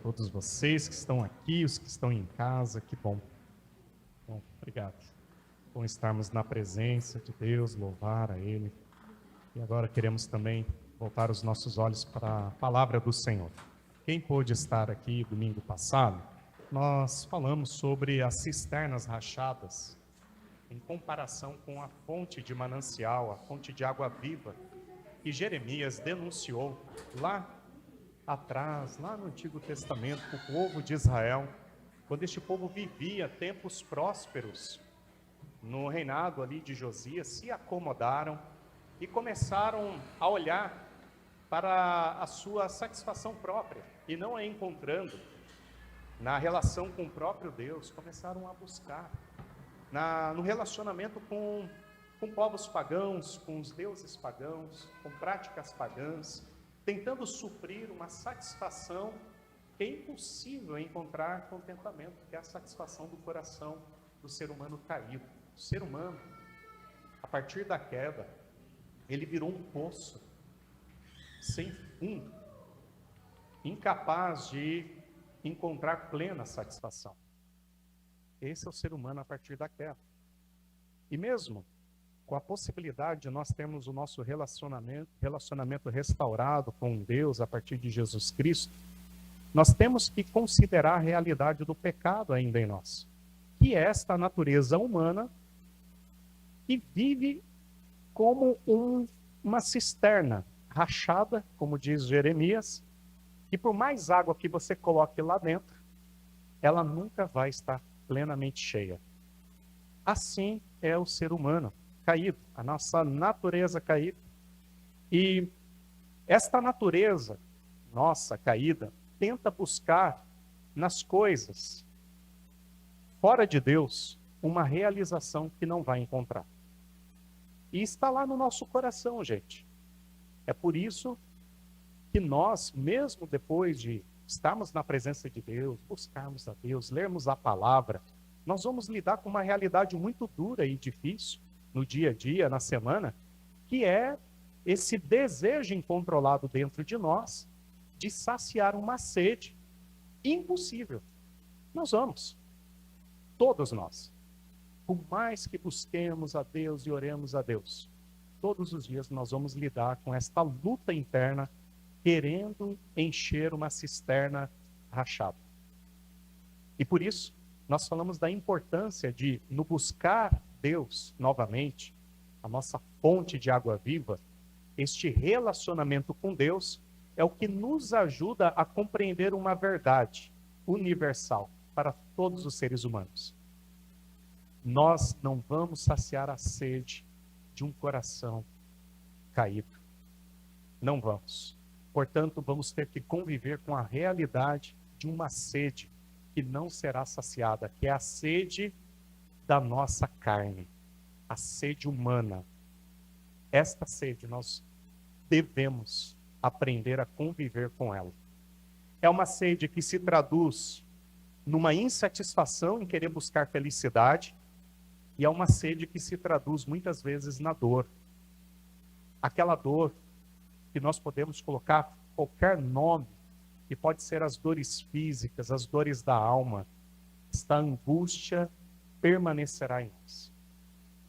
todos vocês que estão aqui, os que estão em casa, que bom. Bom, obrigado. Bom estarmos na presença de Deus, louvar a Ele. E agora queremos também voltar os nossos olhos para a palavra do Senhor. Quem pôde estar aqui domingo passado, nós falamos sobre as cisternas rachadas, em comparação com a fonte de manancial, a fonte de água viva, que Jeremias denunciou lá atrás, lá no Antigo Testamento, para o povo de Israel, quando este povo vivia tempos prósperos, no reinado ali de Josias, se acomodaram e começaram a olhar para a sua satisfação própria, e não a encontrando na relação com o próprio Deus, começaram a buscar no relacionamento com povos pagãos, com os deuses pagãos, com práticas pagãs, tentando suprir uma satisfação que é impossível encontrar contentamento, que é a satisfação do coração do ser humano caído. O ser humano, a partir da queda, ele virou um poço sem fundo, incapaz de encontrar plena satisfação. Esse é o ser humano a partir da queda. E mesmo com a possibilidade de nós termos o nosso relacionamento restaurado com Deus a partir de Jesus Cristo, nós temos que considerar a realidade do pecado ainda em nós, que é esta natureza humana que vive como uma cisterna rachada, como diz Jeremias, e por mais água que você coloque lá dentro, ela nunca vai estar plenamente cheia. Assim é o ser humano caído, a nossa natureza caída. E esta natureza nossa caída tenta buscar nas coisas fora de Deus uma realização que não vai encontrar. E está lá no nosso coração, gente. É por isso que nós, mesmo depois de estarmos na presença de Deus, buscarmos a Deus, lermos a palavra, nós vamos lidar com uma realidade muito dura e difícil no dia a dia, na semana, que é esse desejo incontrolado dentro de nós de saciar uma sede impossível. Nós vamos, todos nós, por mais que busquemos a Deus e oremos a Deus, todos os dias nós vamos lidar com esta luta interna, querendo encher uma cisterna rachada. E por isso, nós falamos da importância de, no buscar Deus novamente, a nossa fonte de água viva, este relacionamento com Deus é o que nos ajuda a compreender uma verdade universal para todos os seres humanos. Nós não vamos saciar a sede de um coração caído. Não vamos. Portanto, vamos ter que conviver com a realidade de uma sede que não será saciada, que é a sede da nossa carne, a sede humana. Esta sede nós devemos aprender a conviver com ela. É uma sede que se traduz numa insatisfação em querer buscar felicidade, e é uma sede que se traduz muitas vezes na dor. Aquela dor que nós podemos colocar qualquer nome, que pode ser as dores físicas, as dores da alma. Esta angústia permanecerá em nós.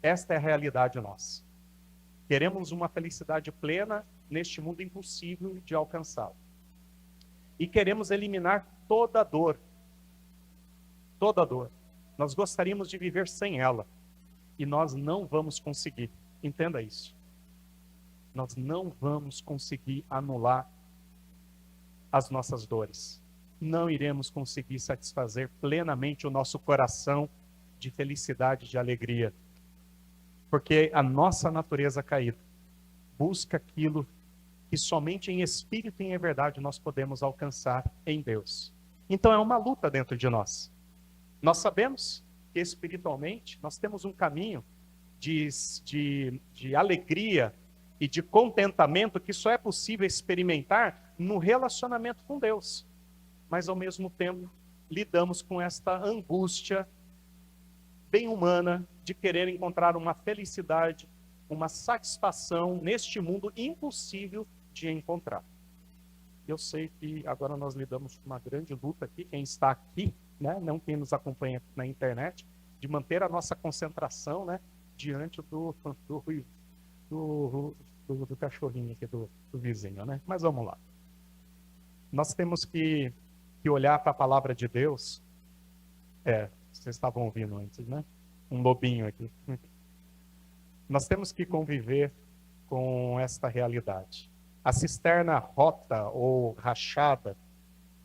Esta é a realidade nossa. Queremos uma felicidade plena neste mundo impossível de alcançá-la. E queremos eliminar toda a dor. Toda a dor. Nós gostaríamos de viver sem ela. E nós não vamos conseguir. Entenda isso. Nós não vamos conseguir anular as nossas dores. Não iremos conseguir satisfazer plenamente o nosso coração de felicidade, de alegria. Porque a nossa natureza caída busca aquilo que somente em espírito e em verdade nós podemos alcançar em Deus. Então é uma luta dentro de nós. Nós sabemos que espiritualmente nós temos um caminho de alegria e de contentamento que só é possível experimentar no relacionamento com Deus. Mas ao mesmo tempo lidamos com esta angústia bem humana de querer encontrar uma felicidade, uma satisfação neste mundo impossível de encontrar. Eu sei que agora nós lidamos com uma grande luta aqui, quem está aqui, né, não quem nos acompanha na internet, de manter a nossa concentração, né, diante do cachorrinho aqui do vizinho, né? Mas vamos lá. Nós temos que olhar para a palavra de Deus. Vocês estavam ouvindo antes, né? Um lobinho aqui. Nós temos que conviver com esta realidade. A cisterna rota ou rachada,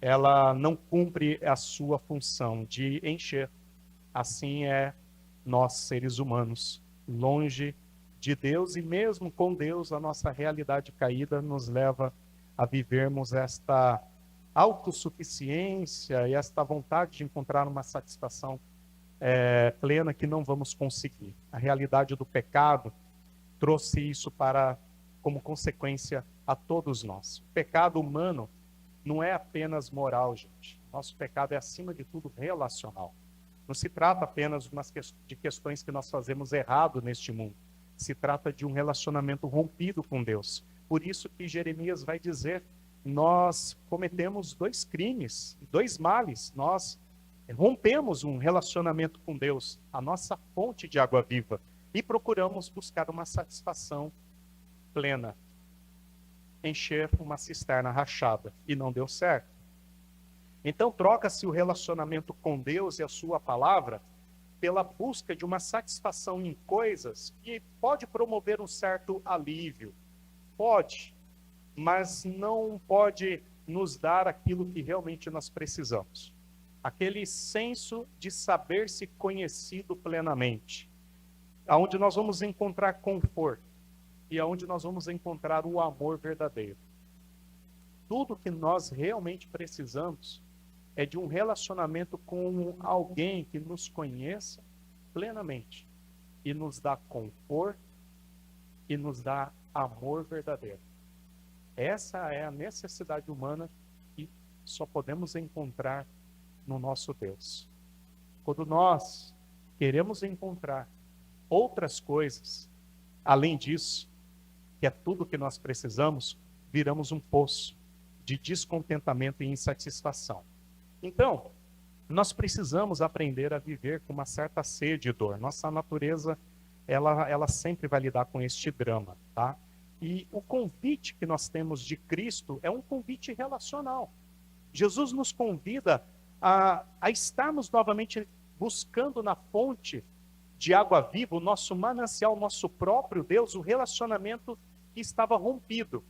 ela não cumpre a sua função de encher. Assim é nós, seres humanos, longe de Deus, e mesmo com Deus, a nossa realidade caída nos leva a vivermos esta autossuficiência e esta vontade de encontrar uma satisfação plena que não vamos conseguir. A realidade do pecado trouxe isso como consequência a todos nós. O pecado humano não é apenas moral, gente. Nosso pecado é, acima de tudo, relacional. Não se trata apenas de questões que nós fazemos errado neste mundo. Se trata de um relacionamento rompido com Deus. Por isso que Jeremias vai dizer, nós cometemos 2 crimes, 2 males. Nós rompemos um relacionamento com Deus, a nossa fonte de água viva, e procuramos buscar uma satisfação plena, encher uma cisterna rachada, e não deu certo. Então troca-se o relacionamento com Deus e a sua palavra pela busca de uma satisfação em coisas que pode promover um certo alívio, pode, mas não pode nos dar aquilo que realmente nós precisamos. Aquele senso de saber-se conhecido plenamente, aonde nós vamos encontrar conforto e aonde nós vamos encontrar o amor verdadeiro. Tudo que nós realmente precisamos é de um relacionamento com alguém que nos conheça plenamente e nos dá conforto e nos dá amor verdadeiro. Essa é a necessidade humana que só podemos encontrar no nosso Deus. Quando nós queremos encontrar outras coisas, além disso, que é tudo que nós precisamos, viramos um poço de descontentamento e insatisfação. Então, nós precisamos aprender a viver com uma certa sede e dor. Nossa natureza, ela sempre vai lidar com este drama, tá? E o convite que nós temos de Cristo é um convite relacional. Jesus nos convida a estarmos novamente buscando na fonte de água viva, o nosso manancial, o nosso próprio Deus, o relacionamento que estava rompido.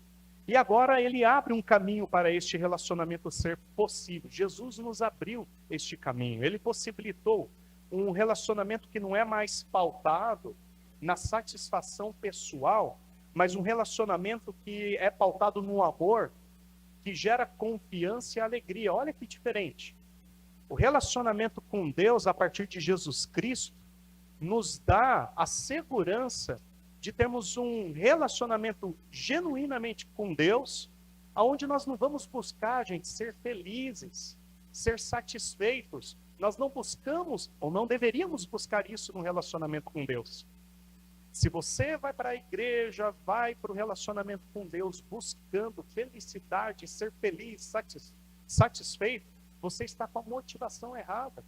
E agora ele abre um caminho para este relacionamento ser possível. Jesus nos abriu este caminho. Ele possibilitou um relacionamento que não é mais pautado na satisfação pessoal, mas um relacionamento que é pautado no amor, que gera confiança e alegria. Olha que diferente. O relacionamento com Deus, a partir de Jesus Cristo, nos dá a segurança de termos um relacionamento genuinamente com Deus, onde nós não vamos buscar, gente, ser felizes, ser satisfeitos. Nós não buscamos, ou não deveríamos buscar isso no relacionamento com Deus. Se você vai para a igreja, vai para o relacionamento com Deus, buscando felicidade, ser feliz, satisfeito, você está com a motivação errada.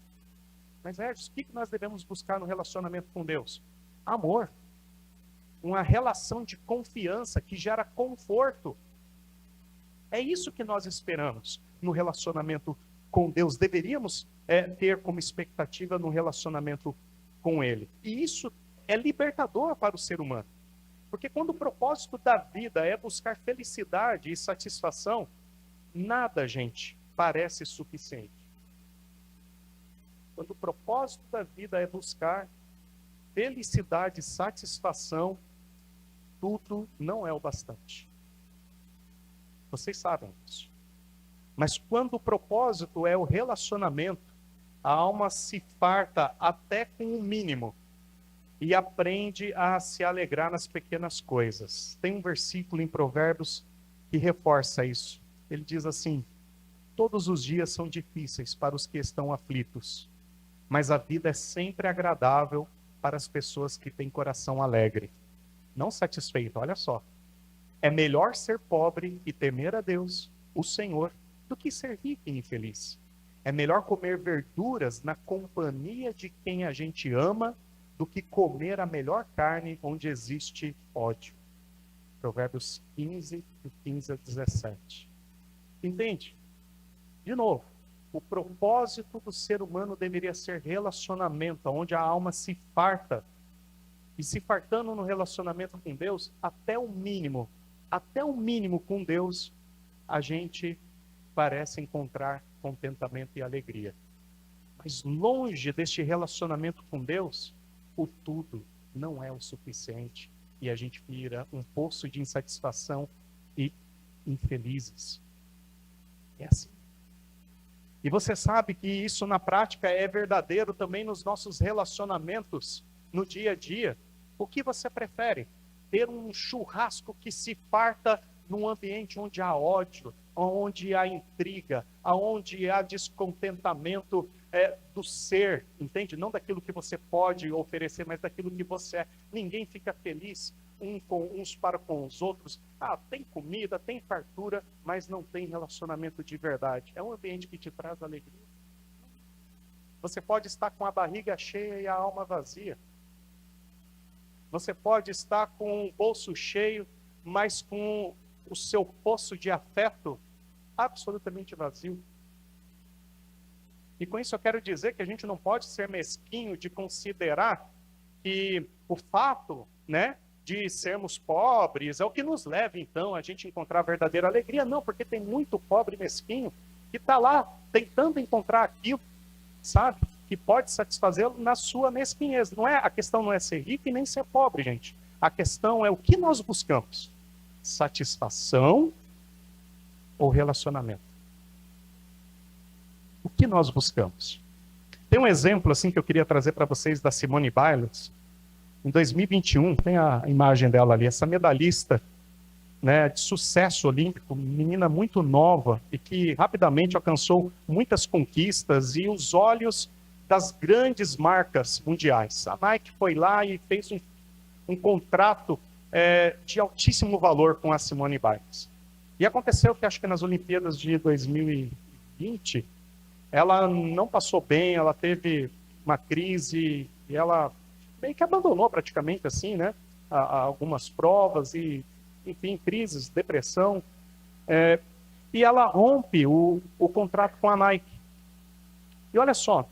Mas, Regis, o que nós devemos buscar no relacionamento com Deus? Amor. Uma relação de confiança que gera conforto. É isso que nós esperamos no relacionamento com Deus. Deveríamos ter como expectativa no relacionamento com Ele. E isso é libertador para o ser humano. Porque quando o propósito da vida é buscar felicidade e satisfação, nada, gente, parece suficiente. Quando o propósito da vida é buscar felicidade e satisfação, tudo não é o bastante. Vocês sabem disso. Mas quando o propósito é o relacionamento, a alma se farta até com o mínimo e aprende a se alegrar nas pequenas coisas. Tem um versículo em Provérbios que reforça isso. Ele diz assim: todos os dias são difíceis para os que estão aflitos, mas a vida é sempre agradável para as pessoas que têm coração alegre. Não satisfeito, olha só. É melhor ser pobre e temer a Deus o Senhor do que ser rico e infeliz. É melhor comer verduras na companhia de quem a gente ama do que comer a melhor carne onde existe ódio. Provérbios 15, do 15 a 17. Entende? De novo, o propósito do ser humano deveria ser relacionamento, onde a alma se farta. E se fartando no relacionamento com Deus, até o mínimo com Deus, a gente parece encontrar contentamento e alegria. Mas longe deste relacionamento com Deus, o tudo não é o suficiente. E a gente vira um poço de insatisfação e infelizes. É assim. E você sabe que isso na prática é verdadeiro também nos nossos relacionamentos no dia a dia. O que você prefere? Ter um churrasco que se farta num ambiente onde há ódio, onde há intriga, onde há descontentamento do ser, entende? Não daquilo que você pode oferecer, mas daquilo que você é. Ninguém fica feliz uns para com os outros. Tem comida, tem fartura, mas não tem relacionamento de verdade. É um ambiente que te traz alegria. Você pode estar com a barriga cheia e a alma vazia. Você pode estar com o bolso cheio, mas com o seu poço de afeto absolutamente vazio. E com isso eu quero dizer que a gente não pode ser mesquinho de considerar que o fato, de sermos pobres é o que nos leva, então, a gente encontrar a verdadeira alegria. Não, porque tem muito pobre mesquinho que está lá tentando encontrar aquilo, sabe? Que pode satisfazê-lo na sua mesquinhez. A questão não é ser rico e nem ser pobre, gente. A questão é o que nós buscamos. Satisfação ou relacionamento? O que nós buscamos? Tem um exemplo assim que eu queria trazer para vocês da Simone Biles. Em 2021, tem a imagem dela ali, essa medalhista de sucesso olímpico, menina muito nova e que rapidamente alcançou muitas conquistas e os olhos das grandes marcas mundiais. A Nike foi lá e fez um contrato de altíssimo valor com a Simone Biles. E aconteceu que acho que nas Olimpíadas de 2020, ela não passou bem, ela teve uma crise e ela meio que abandonou praticamente assim, algumas provas e, enfim, crises, depressão. E ela rompe o contrato com a Nike. E olha só,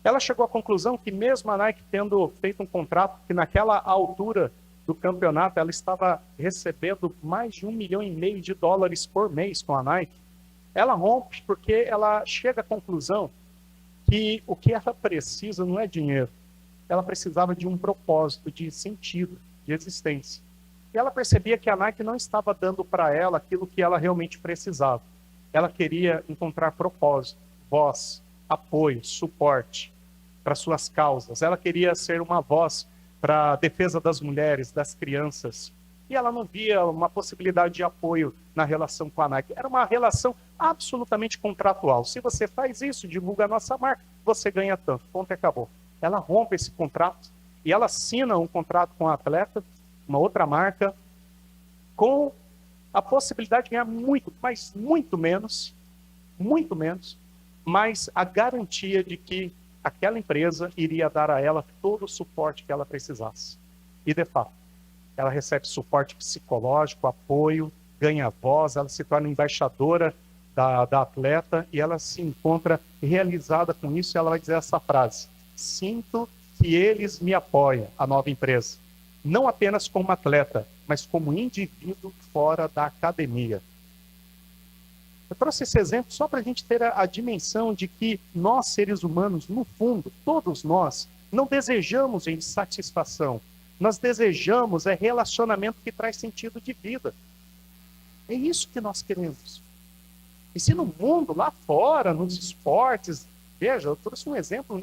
ela chegou à conclusão que mesmo a Nike tendo feito um contrato que naquela altura do campeonato ela estava recebendo mais de $1,5 milhão por mês com a Nike, ela rompe porque ela chega à conclusão que o que ela precisa não é dinheiro. Ela precisava de um propósito, de sentido, de existência. E ela percebia que a Nike não estava dando para ela aquilo que ela realmente precisava. Ela queria encontrar propósito, voz, apoio, suporte para suas causas. Ela queria ser uma voz para a defesa das mulheres, das crianças. E ela não via uma possibilidade de apoio na relação com a Nike. Era uma relação absolutamente contratual. Se você faz isso, divulga a nossa marca, você ganha tanto. Ponto e acabou. Ela rompe esse contrato e ela assina um contrato com a atleta, uma outra marca, com a possibilidade de ganhar muito, mas muito menos, mas a garantia de que aquela empresa iria dar a ela todo o suporte que ela precisasse. E, de fato, ela recebe suporte psicológico, apoio, ganha voz, ela se torna embaixadora da atleta e ela se encontra realizada com isso e ela vai dizer essa frase: sinto que eles me apoiam, a nova empresa, não apenas como atleta, mas como indivíduo fora da academia. Eu trouxe esse exemplo só para a gente ter a dimensão de que nós, seres humanos, no fundo, todos nós, não desejamos insatisfação. Nós desejamos relacionamento que traz sentido de vida. É isso que nós queremos. E se no mundo, lá fora, nos esportes, veja, eu trouxe um exemplo,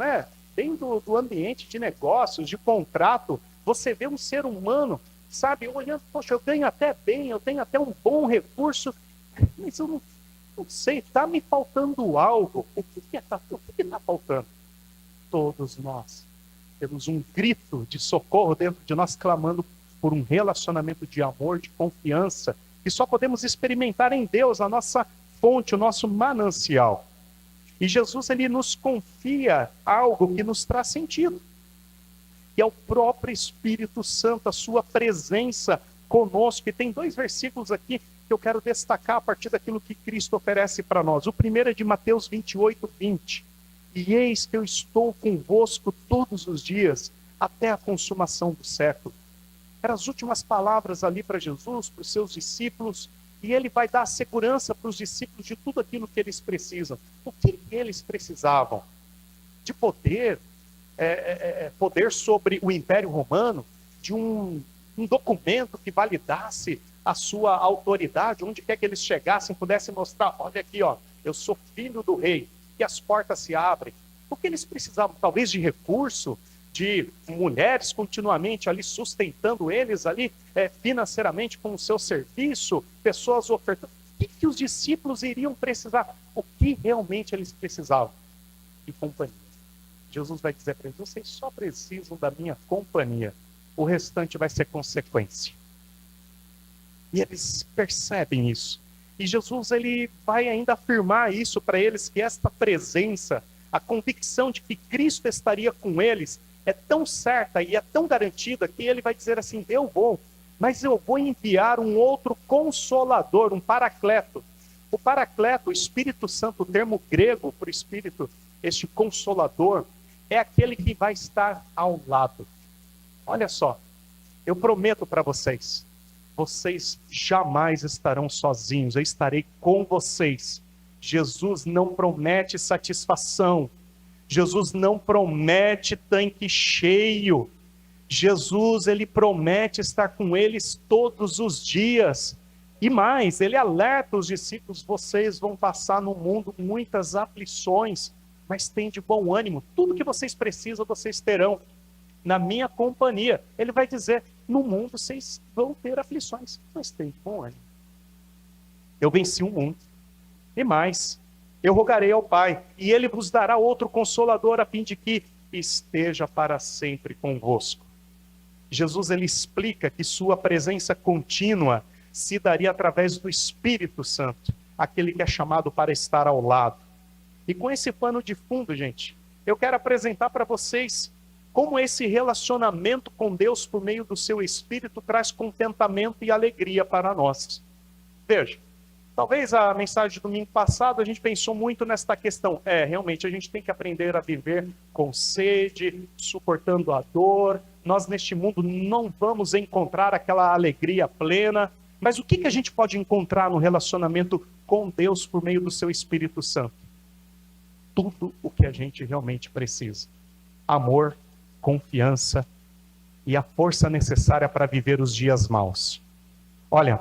bem do ambiente de negócios, de contrato, você vê um ser humano, sabe, olhando, poxa, eu ganho até bem, eu tenho até um bom recurso, mas eu não sei, está me faltando algo. O que está faltando? Todos nós temos um grito de socorro dentro de nós, clamando por um relacionamento de amor, de confiança, e só podemos experimentar em Deus, a nossa fonte, o nosso manancial. E Jesus, ele nos confia algo que nos traz sentido, que é o próprio Espírito Santo, a sua presença conosco. E tem 2 versículos aqui que eu quero destacar a partir daquilo que Cristo oferece para nós. O primeiro é de Mateus 28:20. E eis que eu estou convosco todos os dias, até a consumação do século. Eram as últimas palavras ali para Jesus, para os seus discípulos, e ele vai dar segurança para os discípulos de tudo aquilo que eles precisam. O que eles precisavam? De poder, poder sobre o Império Romano, de um documento que validasse a sua autoridade, onde quer que eles chegassem, pudessem mostrar, olha aqui, ó, eu sou filho do rei, e as portas se abrem. O que eles precisavam? Talvez de recurso, de mulheres continuamente ali sustentando eles ali financeiramente com o seu serviço, pessoas ofertando. O que os discípulos iriam precisar? O que realmente eles precisavam? De companhia. Jesus vai dizer para eles, vocês só precisam da minha companhia. O restante vai ser consequência. E eles percebem isso. E Jesus, ele vai ainda afirmar isso para eles, que esta presença, a convicção de que Cristo estaria com eles, é tão certa e é tão garantida que ele vai dizer assim, eu vou, mas eu vou enviar um outro consolador, um paracleto. O paracleto, o Espírito Santo, o termo grego para o Espírito, este consolador, é aquele que vai estar ao lado. Olha só, eu prometo para vocês, vocês jamais estarão sozinhos, eu estarei com vocês. Jesus não promete satisfação, Jesus não promete tanque cheio. Jesus, ele promete estar com eles todos os dias. E mais, ele alerta os discípulos, vocês vão passar no mundo muitas aflições, mas tem de bom ânimo. Tudo que vocês precisam, vocês terão na minha companhia. Ele vai dizer, no mundo vocês vão ter aflições, mas tem de bom ânimo. Eu venci o mundo. E mais, eu rogarei ao Pai, e Ele vos dará outro consolador, a fim de que esteja para sempre convosco. Jesus, ele explica que sua presença contínua se daria através do Espírito Santo, aquele que é chamado para estar ao lado. E com esse pano de fundo, gente, eu quero apresentar para vocês como esse relacionamento com Deus por meio do seu Espírito traz contentamento e alegria para nós. Veja, talvez a mensagem de domingo passado a gente pensou muito nesta questão. Realmente a gente tem que aprender a viver com sede, suportando a dor. Nós neste mundo não vamos encontrar aquela alegria plena. Mas o que a gente pode encontrar no relacionamento com Deus por meio do seu Espírito Santo? Tudo o que a gente realmente precisa. Amor, confiança e a força necessária para viver os dias maus. Olha,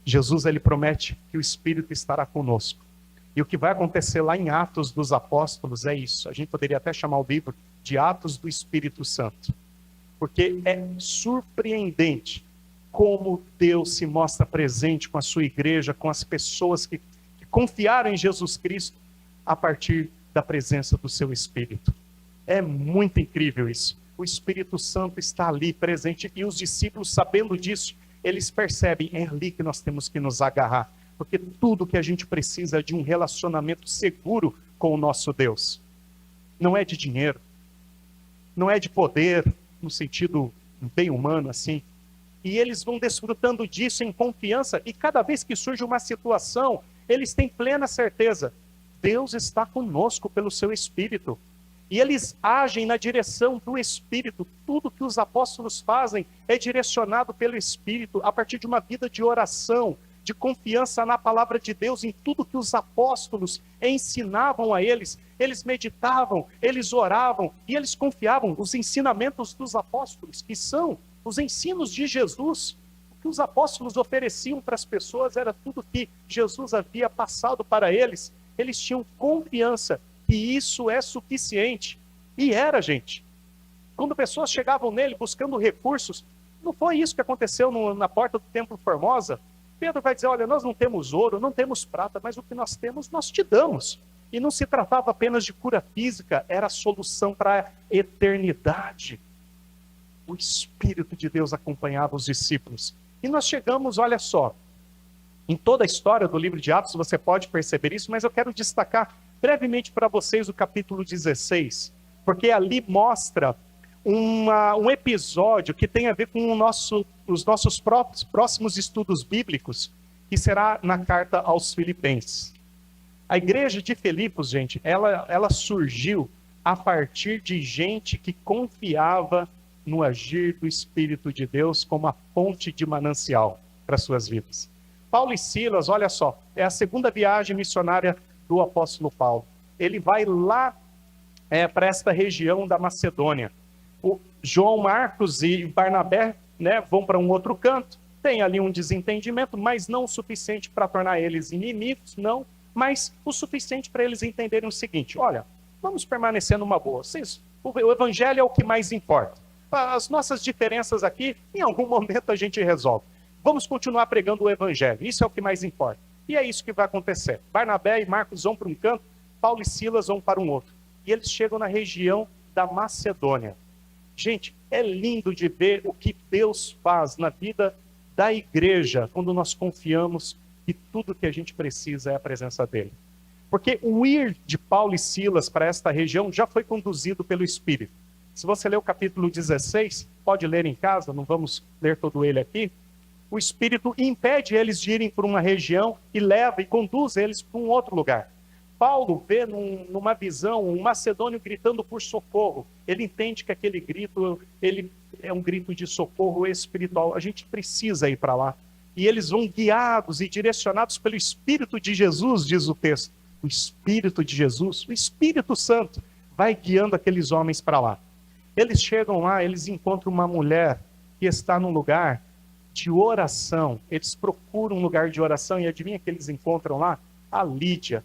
Jesus, ele promete que o Espírito estará conosco. E o que vai acontecer lá em Atos dos Apóstolos é isso. A gente poderia até chamar o livro de Atos do Espírito Santo. Porque é surpreendente como Deus se mostra presente com a sua igreja, com as pessoas que confiaram em Jesus Cristo a partir da presença do seu Espírito. É muito incrível isso. O Espírito Santo está ali presente e os discípulos, sabendo disso, eles percebem, é ali que nós temos que nos agarrar. Porque tudo que a gente precisa é de um relacionamento seguro com o nosso Deus. Não é de dinheiro, não é de poder, no sentido bem humano assim. E eles vão desfrutando disso em confiança, e cada vez que surge uma situação, eles têm plena certeza, Deus está conosco pelo seu Espírito. E eles agem na direção do Espírito. Tudo que os apóstolos fazem é direcionado pelo Espírito, a partir de uma vida de oração, de confiança na palavra de Deus, em tudo que os apóstolos ensinavam a eles. Eles meditavam, eles oravam e eles confiavam. Os ensinamentos dos apóstolos, que são os ensinos de Jesus, o que os apóstolos ofereciam para as pessoas era tudo que Jesus havia passado para eles. Eles tinham confiança que isso é suficiente. E era, gente. Quando pessoas chegavam nele buscando recursos, não foi isso que aconteceu na porta do Templo Formosa. Pedro vai dizer, olha, nós não temos ouro, não temos prata, mas o que nós temos, nós te damos. E não se tratava apenas de cura física, era a solução para a eternidade. O Espírito de Deus acompanhava os discípulos. E nós chegamos, olha só, Em toda a história do livro de Atos você pode perceber isso, mas eu quero destacar brevemente para vocês o capítulo 16, porque ali mostra um episódio que tem a ver com os nossos próximos estudos bíblicos, que será na carta aos Filipenses. A igreja de Filipos, gente, ela surgiu a partir de gente que confiava no agir do Espírito de Deus como a fonte de manancial para suas vidas. Paulo e Silas, olha só, é a segunda viagem missionária do apóstolo Paulo. Ele vai lá para esta região da Macedônia. O João Marcos e Barnabé, né, vão para um outro canto. Tem ali um desentendimento, mas não o suficiente para tornar eles inimigos, não, mas o suficiente para eles entenderem o seguinte: olha, vamos permanecer numa boa. O evangelho é o que mais importa. As nossas diferenças aqui, em algum momento a gente resolve. Vamos continuar pregando o evangelho, isso é o que mais importa. E é isso que vai acontecer. Barnabé e Marcos vão para um canto, Paulo e Silas vão para um outro. E eles chegam na região da Macedônia. Gente, é lindo de ver o que Deus faz na vida da igreja quando nós confiamos que tudo que a gente precisa é a presença dele. Porque o ir de Paulo e Silas para esta região já foi conduzido pelo Espírito. Se você ler o capítulo 16, pode ler em casa, não vamos ler todo ele aqui. O Espírito impede eles de irem para uma região e leva e conduz eles para um outro lugar. Paulo vê numa visão um macedônio gritando por socorro. Ele entende que aquele grito ele é um grito de socorro espiritual. A gente precisa ir para lá. E eles vão guiados e direcionados pelo Espírito de Jesus, diz o texto. O Espírito de Jesus, o Espírito Santo, vai guiando aqueles homens para lá. Eles chegam lá, eles encontram uma mulher que está num lugar de oração. Eles procuram um lugar de oração e adivinha que eles encontram lá? A Lídia.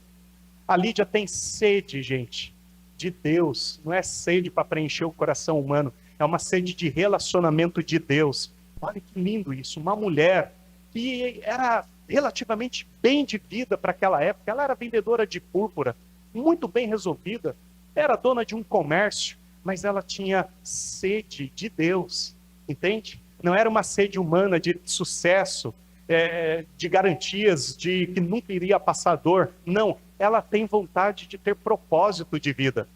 A Lídia tem sede, gente, de Deus. Não é sede para preencher o coração humano, é uma sede de relacionamento de Deus. Olha que lindo isso. Uma mulher que era relativamente bem de vida para aquela época. Ela era vendedora de púrpura, muito bem resolvida. Era dona de um comércio, mas ela tinha sede de Deus, entende? Não era uma sede humana de sucesso, de garantias, de que nunca iria passar dor. Não, ela tem vontade de ter propósito de vida.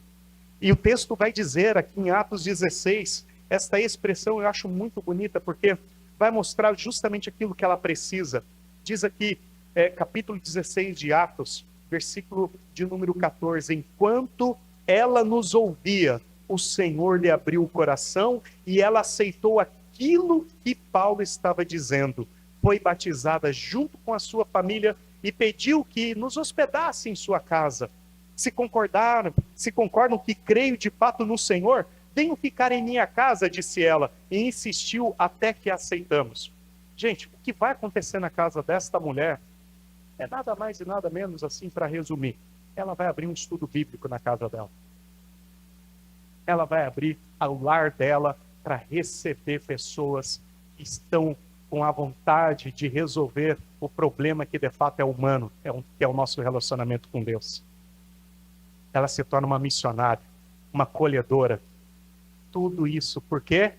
E o texto vai dizer aqui em Atos 16, esta expressão eu acho muito bonita, porque vai mostrar justamente aquilo que ela precisa. Diz aqui, capítulo 16 de Atos, versículo de número 14, enquanto ela nos ouvia, o Senhor lhe abriu o coração e ela aceitou aquilo que Paulo estava dizendo. Foi batizada junto com a sua família e pediu que nos hospedasse em sua casa. Se concordam que creio de fato no Senhor, venham ficar em minha casa, disse ela, e insistiu até que aceitamos. Gente, o que vai acontecer na casa desta mulher é nada mais e nada menos assim, para resumir. Ela vai abrir um estudo bíblico na casa dela. Ela vai abrir o lar dela para receber pessoas que estão com a vontade de resolver o problema que de fato é humano, que é o nosso relacionamento com Deus. Ela se torna uma missionária, uma acolhedora. Tudo isso porque,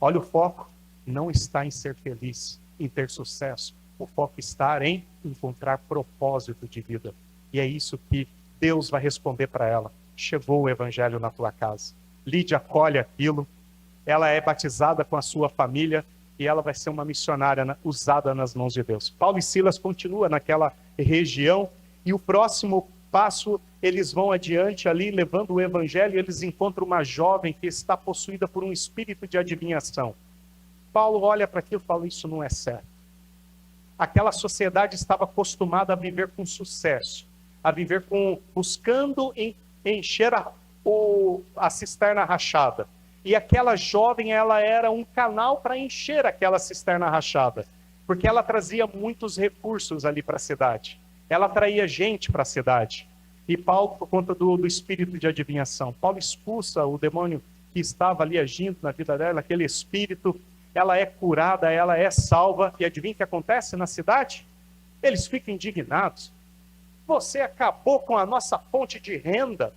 olha o foco, não está em ser feliz, em ter sucesso. O foco está em encontrar propósito de vida. E é isso que Deus vai responder para ela. Chegou o evangelho na tua casa. Lídia acolhe aquilo, ela é batizada com a sua família e ela vai ser uma missionária usada nas mãos de Deus. Paulo e Silas continuam naquela região e o próximo passo, eles vão adiante ali, levando o evangelho, e eles encontram uma jovem que está possuída por um espírito de adivinhação. Paulo olha para aquilo e fala, isso não é certo. Aquela sociedade estava acostumada a viver com sucesso, a viver buscando encher a cisterna rachada. E aquela jovem, ela era um canal para encher aquela cisterna rachada, porque ela trazia muitos recursos ali para a cidade. Ela atraía gente para a cidade. E Paulo, por conta do espírito de adivinhação, Paulo expulsa o demônio que estava ali agindo na vida dela, aquele espírito, ela é curada, ela é salva. E adivinha o que acontece na cidade? Eles ficam indignados. Você acabou com a nossa fonte de renda.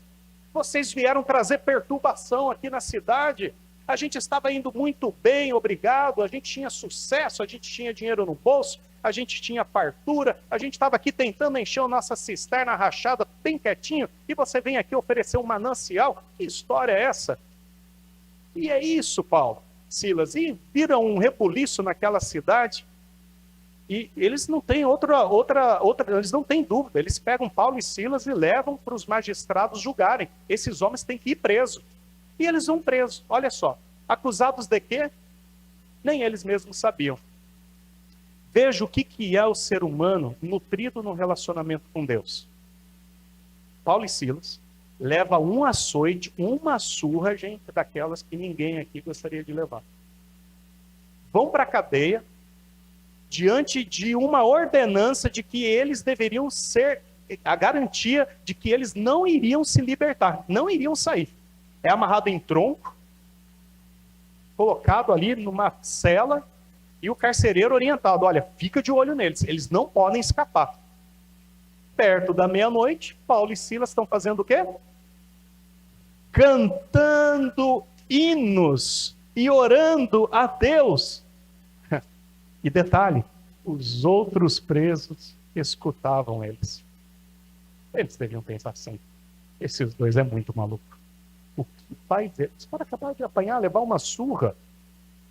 Vocês vieram trazer perturbação aqui na cidade. A gente estava indo muito bem, obrigado. A gente tinha sucesso, a gente tinha dinheiro no bolso. a gente tinha fartura, a gente estava aqui tentando encher a nossa cisterna rachada bem quietinho, e você vem aqui oferecer um manancial? Que história é essa? E é isso, Paulo, Silas, e viram um rebuliço naquela cidade, e eles não têm eles não têm dúvida, eles pegam Paulo e Silas e levam para os magistrados julgarem. Esses homens têm que ir presos. E eles vão presos, olha só, acusados de quê? Nem eles mesmos sabiam. Veja o que é o ser humano nutrido no relacionamento com Deus. Paulo e Silas levam um açoite, uma surra, gente, daquelas que ninguém aqui gostaria de levar. Vão para a cadeia, diante de uma ordenança de que eles deveriam ser, a garantia de que eles não iriam se libertar, não iriam sair. É amarrado em tronco, colocado ali numa cela, e o carcereiro orientado, olha, fica de olho neles, eles não podem escapar. Perto da meia-noite, Paulo e Silas estão fazendo o quê? Cantando hinos e orando a Deus. E detalhe, os outros presos escutavam eles. Eles deviam pensar assim, esses dois é muito maluco. O que vai ver? Eles podem acabar de apanhar, levar uma surra,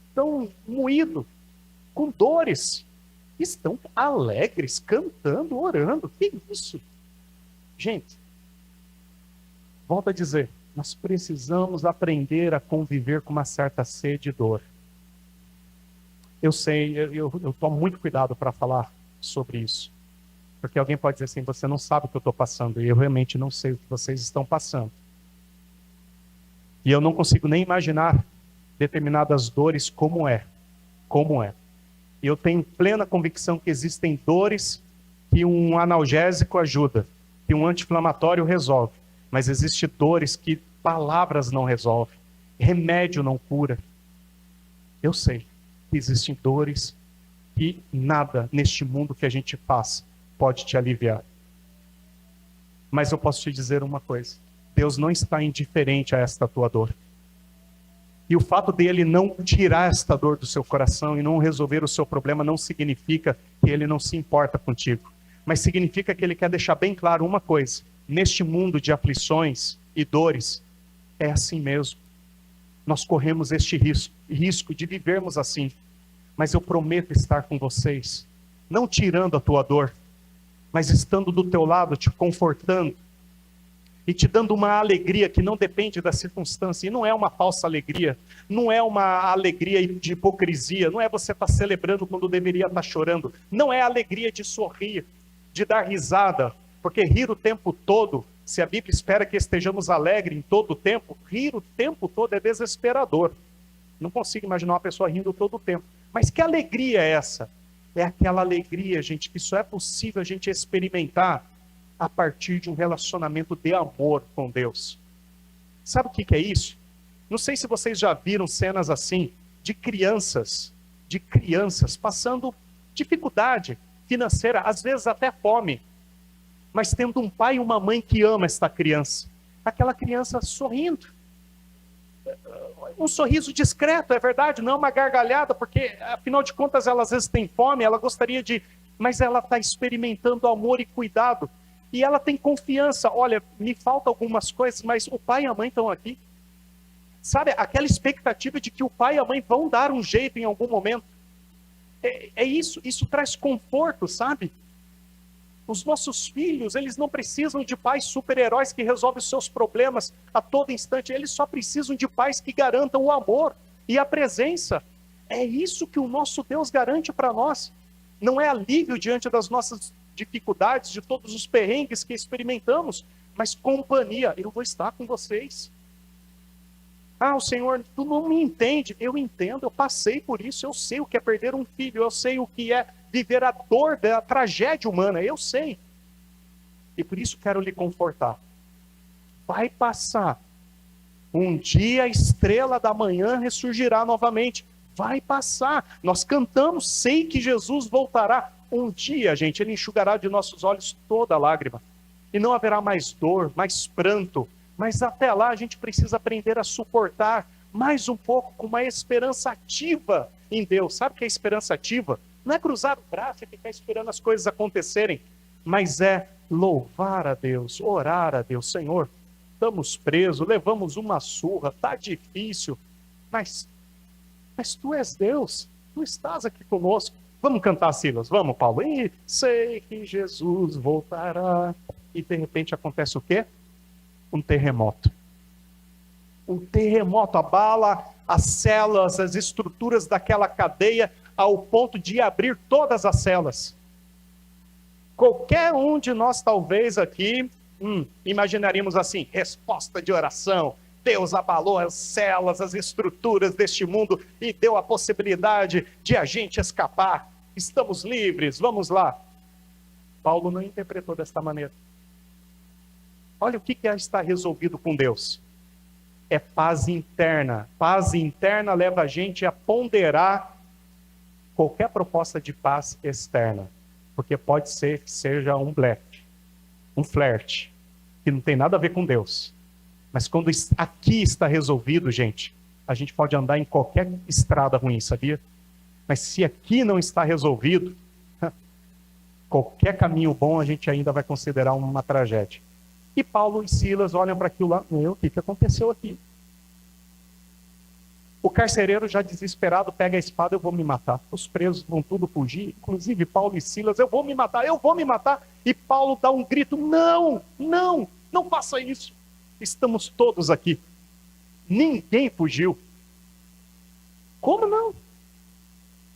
estão moídos, com dores, estão alegres, cantando, orando. Que isso? Gente, volto a dizer, nós precisamos aprender a conviver com uma certa sede e dor. Eu sei, eu tomo muito cuidado para falar sobre isso. Porque alguém pode dizer assim, você não sabe o que eu estou passando, e eu realmente não sei o que vocês estão passando. E eu não consigo nem imaginar determinadas dores como é. E eu tenho plena convicção que existem dores que um analgésico ajuda, que um anti-inflamatório resolve. Mas existem dores que palavras não resolvem, remédio não cura. Eu sei que existem dores que nada neste mundo que a gente passa pode te aliviar. Mas eu posso te dizer uma coisa, Deus não está indiferente a esta tua dor. E o fato dele não tirar esta dor do seu coração e não resolver o seu problema não significa que ele não se importa contigo. Mas significa que ele quer deixar bem claro uma coisa. Neste mundo de aflições e dores, é assim mesmo. Nós corremos este risco de vivermos assim. Mas eu prometo estar com vocês, não tirando a tua dor, mas estando do teu lado, te confortando, e te dando uma alegria que não depende da circunstância, e não é uma falsa alegria, não é uma alegria de hipocrisia, não é você estar celebrando quando deveria estar chorando, não é alegria de sorrir, de dar risada, porque rir o tempo todo, se a Bíblia espera que estejamos alegres em todo o tempo, rir o tempo todo é desesperador. Não consigo imaginar uma pessoa rindo todo o tempo. Mas que alegria é essa? É aquela alegria, gente, que só é possível a gente experimentar a partir de um relacionamento de amor com Deus. Sabe o que é isso? Não sei se vocês já viram cenas assim, de crianças passando dificuldade financeira, às vezes até fome, mas tendo um pai e uma mãe que ama esta criança. Aquela criança sorrindo. Um sorriso discreto, é verdade, não é uma gargalhada, porque afinal de contas ela às vezes tem fome, ela gostaria de... Mas ela está experimentando amor e cuidado. E ela tem confiança, olha, me faltam algumas coisas, mas o pai e a mãe estão aqui. Sabe, aquela expectativa de que o pai e a mãe vão dar um jeito em algum momento. Isso traz conforto, sabe? Os nossos filhos, eles não precisam de pais super-heróis que resolvem os seus problemas a todo instante. Eles só precisam de pais que garantam o amor e a presença. É isso que o nosso Deus garante para nós. Não é alívio diante das nossas dificuldades, de todos os perrengues que experimentamos, mas companhia. Eu vou estar com vocês. Ah, o Senhor, tu não me entende. Eu entendo, eu passei por isso, eu sei o que é perder um filho, eu sei o que é viver a dor da tragédia humana, eu sei. E por isso quero lhe confortar. Vai passar. Um dia a estrela da manhã ressurgirá novamente. Vai passar. Nós cantamos, sei que Jesus voltará. Um dia, gente, ele enxugará de nossos olhos toda lágrima. E não haverá mais dor, mais pranto. Mas até lá a gente precisa aprender a suportar mais um pouco com uma esperança ativa em Deus. Sabe o que é esperança ativa? Não é cruzar o braço e ficar esperando as coisas acontecerem, mas é louvar a Deus, orar a Deus. Senhor, estamos presos, levamos uma surra, está difícil, mas tu és Deus, tu estás aqui conosco. Vamos cantar, Silas, vamos, Paulo. E sei que Jesus voltará. E de repente acontece o quê? Um terremoto. Um terremoto abala as células, as estruturas daquela cadeia, ao ponto de abrir todas as celas. Qualquer um de nós, talvez aqui, imaginaríamos assim, resposta de oração. Deus abalou as células, as estruturas deste mundo e deu a possibilidade de a gente escapar. Estamos livres, vamos lá. Paulo não interpretou desta maneira. Olha o que está resolvido com Deus. É paz interna. Paz interna leva a gente a ponderar qualquer proposta de paz externa. Porque pode ser que seja um blefe, um flerte, que não tem nada a ver com Deus. Mas quando aqui está resolvido, gente, a gente pode andar em qualquer estrada ruim, sabia? Mas se aqui não está resolvido, qualquer caminho bom a gente ainda vai considerar uma tragédia. E Paulo e Silas olham para aquilo lá, o que aconteceu aqui? O carcereiro já desesperado pega a espada, eu vou me matar. Os presos vão tudo fugir, inclusive Paulo e Silas, eu vou me matar. E Paulo dá um grito, não faça isso. Estamos todos aqui. Ninguém fugiu. Como não?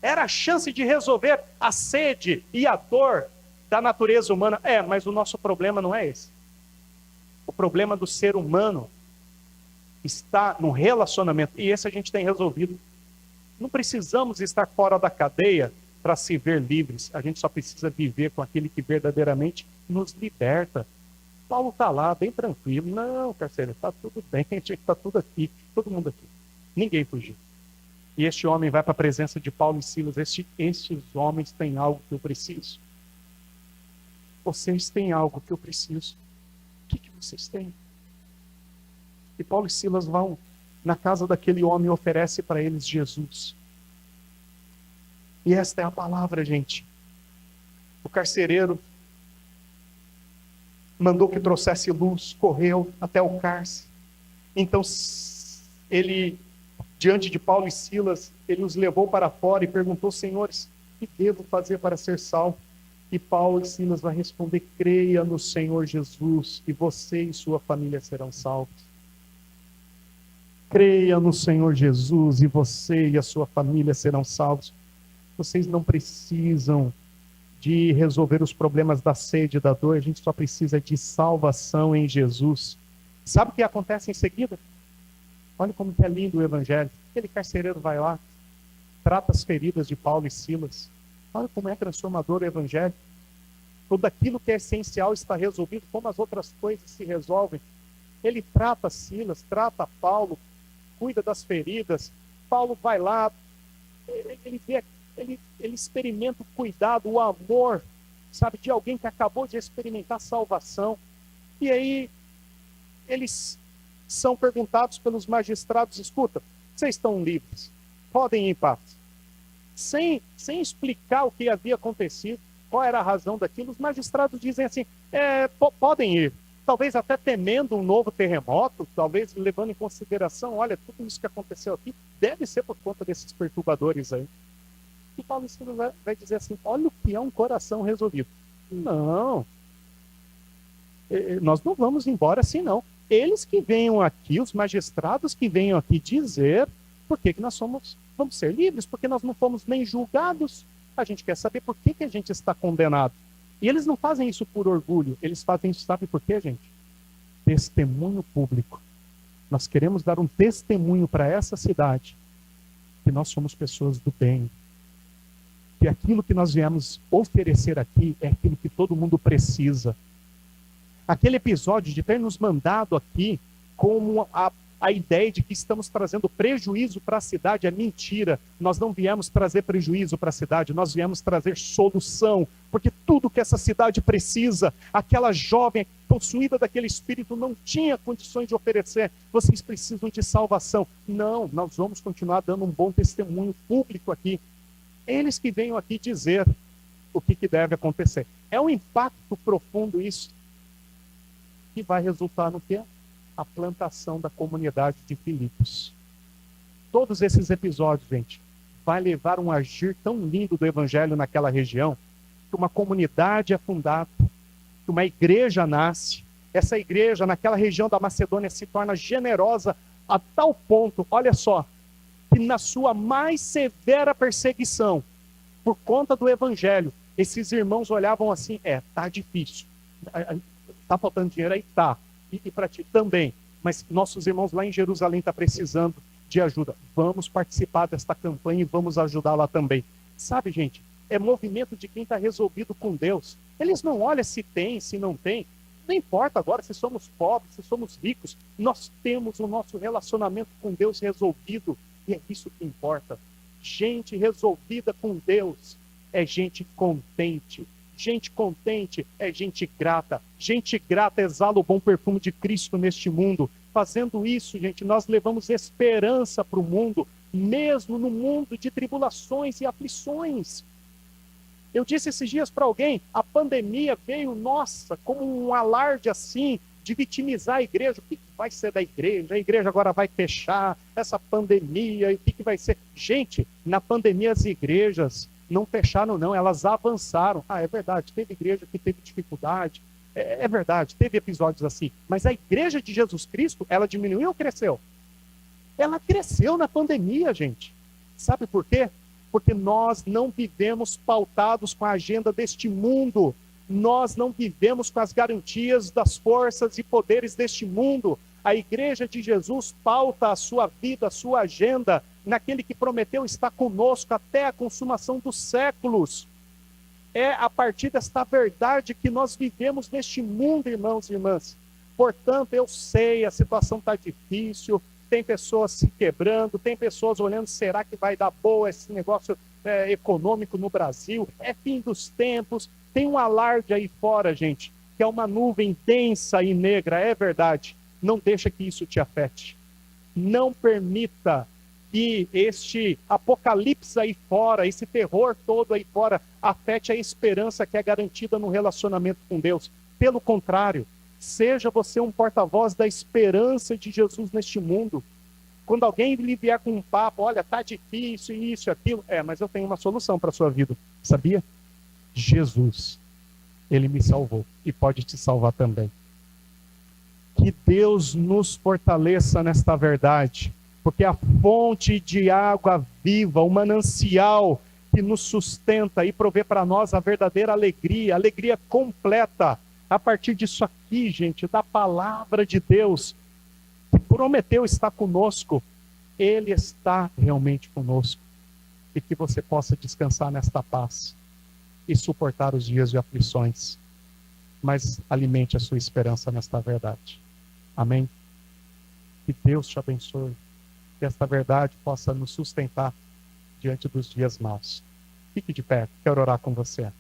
Era a chance de resolver a sede e a dor da natureza humana. Mas o nosso problema não é esse. O problema do ser humano está no relacionamento. E esse a gente tem resolvido. Não precisamos estar fora da cadeia para se ver livres. A gente só precisa viver com aquele que verdadeiramente nos liberta. Paulo está lá, bem tranquilo. Não, carcereiro, está tudo bem. A gente está tudo aqui, todo mundo aqui. Ninguém fugiu. E este homem vai para a presença de Paulo e Silas. Estes homens têm algo que eu preciso. Vocês têm algo que eu preciso. O que vocês têm? E Paulo e Silas vão na casa daquele homem e oferecem para eles Jesus. E esta é a palavra, gente. O carcereiro mandou que trouxesse luz, correu até o cárcere. Então, ele, diante de Paulo e Silas, ele os levou para fora e perguntou: senhores, o que devo fazer para ser salvo? E Paulo e Silas vão responder: creia no Senhor Jesus e você e sua família serão salvos. Creia no Senhor Jesus e você e a sua família serão salvos. Vocês não precisam de resolver os problemas da sede e da dor, a gente só precisa de salvação em Jesus. Sabe o que acontece em seguida? Olha como que é lindo o evangelho. Aquele carcereiro vai lá, trata as feridas de Paulo e Silas. Olha como é transformador o evangelho. Tudo aquilo que é essencial está resolvido, como as outras coisas se resolvem. Ele trata Silas, trata Paulo, cuida das feridas. Paulo vai lá, ele experimenta o cuidado, o amor, sabe, de alguém que acabou de experimentar salvação. E aí, eles são perguntados pelos magistrados: escuta, vocês estão livres, podem ir em paz. Sem explicar o que havia acontecido, qual era a razão daquilo, os magistrados dizem assim: podem ir. Talvez até temendo um novo terremoto, talvez levando em consideração: olha, tudo isso que aconteceu aqui deve ser por conta desses perturbadores aí. E Paulo vai dizer assim: olha o que é um coração resolvido. Não, nós não vamos embora assim não. Eles que venham aqui, os magistrados que venham aqui dizer por que nós vamos ser livres, porque nós não fomos nem julgados. A gente quer saber por que a gente está condenado. E eles não fazem isso por orgulho, eles fazem isso, sabe por quê, gente? Testemunho público. Nós queremos dar um testemunho para essa cidade que nós somos pessoas do bem. Que aquilo que nós viemos oferecer aqui é aquilo que todo mundo precisa. Aquele episódio de ter nos mandado aqui como a ideia de que estamos trazendo prejuízo para a cidade é mentira. Nós não viemos trazer prejuízo para a cidade, nós viemos trazer solução, porque tudo que essa cidade precisa, aquela jovem possuída daquele espírito não tinha condições de oferecer. Vocês precisam de salvação. Não, nós vamos continuar dando um bom testemunho público aqui. Eles que venham aqui dizer o que deve acontecer. É um impacto profundo isso, que vai resultar no quê? A plantação da comunidade de Filipos. Todos esses episódios, gente, vai levar um agir tão lindo do evangelho naquela região, que uma comunidade é fundada, que uma igreja nasce. Essa igreja, naquela região da Macedônia, se torna generosa a tal ponto, olha só, que na sua mais severa perseguição, por conta do evangelho, esses irmãos olhavam assim, tá difícil, tá faltando dinheiro aí? Tá. E para ti também. Mas nossos irmãos lá em Jerusalém estão precisando de ajuda. Vamos participar desta campanha e vamos ajudar lá também. Sabe, gente, é movimento de quem está resolvido com Deus. Eles não olham se tem, se não tem. Não importa agora se somos pobres, se somos ricos. Nós temos o nosso relacionamento com Deus resolvido. E é isso que importa. Gente resolvida com Deus é gente contente. Gente contente é gente grata. Gente grata exala o bom perfume de Cristo neste mundo. Fazendo isso, gente, nós levamos esperança para o mundo, mesmo no mundo de tribulações e aflições. Eu disse esses dias para alguém, a pandemia veio, nossa, como um alarde assim, de vitimizar a igreja. O que vai ser da igreja? A igreja agora vai fechar, essa pandemia, e o que vai ser? Gente, na pandemia as igrejas não fecharam não, elas avançaram. É verdade, teve igreja que teve dificuldade, é verdade, teve episódios assim, mas a igreja de Jesus Cristo, ela diminuiu ou cresceu? Ela cresceu na pandemia, gente. Sabe por quê? Porque nós não vivemos pautados com a agenda deste mundo. Nós não vivemos com as garantias das forças e poderes deste mundo. A igreja de Jesus pauta a sua vida, a sua agenda, naquele que prometeu estar conosco até a consumação dos séculos. É a partir desta verdade que nós vivemos neste mundo, irmãos e irmãs. Portanto, eu sei, a situação está difícil, tem pessoas se quebrando, tem pessoas olhando, será que vai dar boa esse negócio econômico no Brasil? É fim dos tempos, tem um alarde aí fora, gente, que é uma nuvem densa e negra, é verdade. Não deixa que isso te afete. Não permita que este apocalipse aí fora, esse terror todo aí fora, afete a esperança que é garantida no relacionamento com Deus. Pelo contrário, seja você um porta-voz da esperança de Jesus neste mundo. Quando alguém lhe vier com um papo, olha, tá difícil, isso e aquilo, mas eu tenho uma solução para a sua vida, sabia? Jesus, ele me salvou e pode te salvar também. Que Deus nos fortaleça nesta verdade, porque a fonte de água viva, o manancial que nos sustenta e provê para nós a verdadeira alegria, alegria completa, a partir disso aqui, gente, da palavra de Deus, que prometeu estar conosco, Ele está realmente conosco, e que você possa descansar nesta paz e suportar os dias de aflições, mas alimente a sua esperança nesta verdade. Amém? Que Deus te abençoe, que esta verdade possa nos sustentar diante dos dias maus. Fique de pé, quero orar com você.